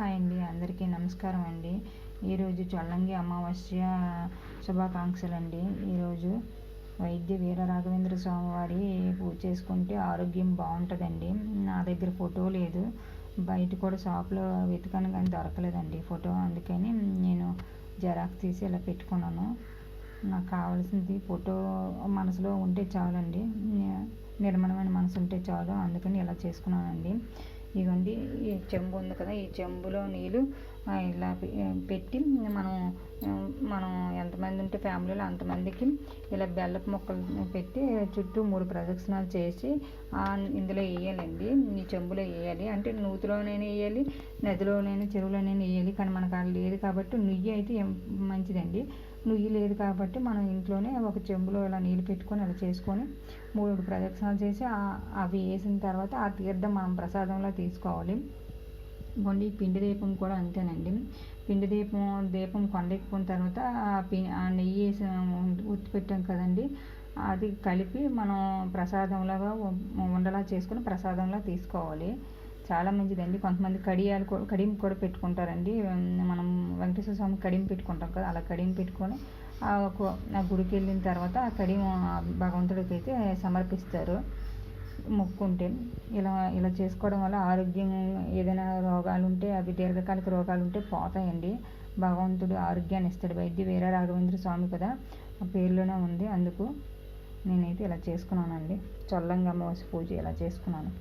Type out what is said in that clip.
Hi అండి, అందరికీ నమస్కారం అండి. ఈరోజు చొల్లంగి అమావాస్య శుభాకాంక్షలు అండి. ఈరోజు వైద్య వీర రాఘవేంద్ర స్వామి వారి పూజ చేసుకుంటే ఆరోగ్యం బాగుంటుందండి. నా దగ్గర ఫోటో లేదు, బయట కూడా షాప్లో వెతికాను కానీ దొరకలేదండి ఫోటో. అందుకని నేను జెరాక్స్ తీసి ఇలా పెట్టుకున్నాను. నాకు కావాల్సింది ఫోటో మనసులో ఉంటే చాలండి, నిర్మలమైన మనసు ఉంటే చాలు. అందుకని ఇలా చేసుకున్నానండి. ఇదిగోండి, ఈ చెంబు ఉంది కదా, ఈ చెంబులో నీళ్ళు ఇలా పెట్టి మనం ఎంతమంది ఉంటే ఫ్యామిలీలో అంతమందికి ఇలా బెల్లపు ముక్కలు పెట్టి చుట్టూ 3 ప్రదక్షిణాలు చేసి ఇందులో వేయాలండి. ఈ చెంబులో వేయాలి. అంటే నూతిలోనైనా వేయాలి, నదిలోనైనా చెరువులోనైనా వేయాలి. కానీ మనకు అది లేదు కాబట్టి నుయ్యి అయితే మంచిదండి. నుయ్యి లేదు కాబట్టి మనం ఇంట్లోనే ఒక చెంబులో ఇలా నీళ్ళు పెట్టుకొని అలా చేసుకొని 3 ప్రదక్షిణాలు చేసి అవి వేసిన తర్వాత ఆ తీర్థం మనం ప్రసాదంలో తీసుకోవాలి. ఈ పిండి దీపం కూడా అంతేనండి. పిండి దీపం కొండెక్కిన తర్వాత ఆ నెయ్యి వేసి ఉత్తి పెట్టాం కదండి, అది కలిపి మనం ప్రసాదంలాగా ఉండలా చేసుకుని ప్రసాదంలా తీసుకోవాలి. చాలా మంచిదండి. కొంతమంది కడియం కూడా పెట్టుకుంటారండి. మనం వెంకటేశ్వర స్వామి కడియం పెట్టుకుంటాం కదా, అలా కడియం పెట్టుకొని ఆ గుడికి వెళ్ళిన తర్వాత ఆ కడియం భగవంతుడికి అయితే సమర్పిస్తారు మొక్కుంటే. ఇలా చేసుకోవడం వల్ల ఆరోగ్యం, ఏదైనా రోగాలు ఉంటే అవి దీర్ఘకాలిక రోగాలు ఉంటే పోతాయండి. భగవంతుడు ఆరోగ్యాన్ని ఇస్తాడు. వైద్య వీర రాఘవేంద్ర స్వామి కదా, ఆ పేరులోనే ఉంది. అందుకు నేనైతే ఇలా చేసుకున్నానండి. చొల్లంగి అమావాస్య పూజ ఇలా చేసుకున్నాను.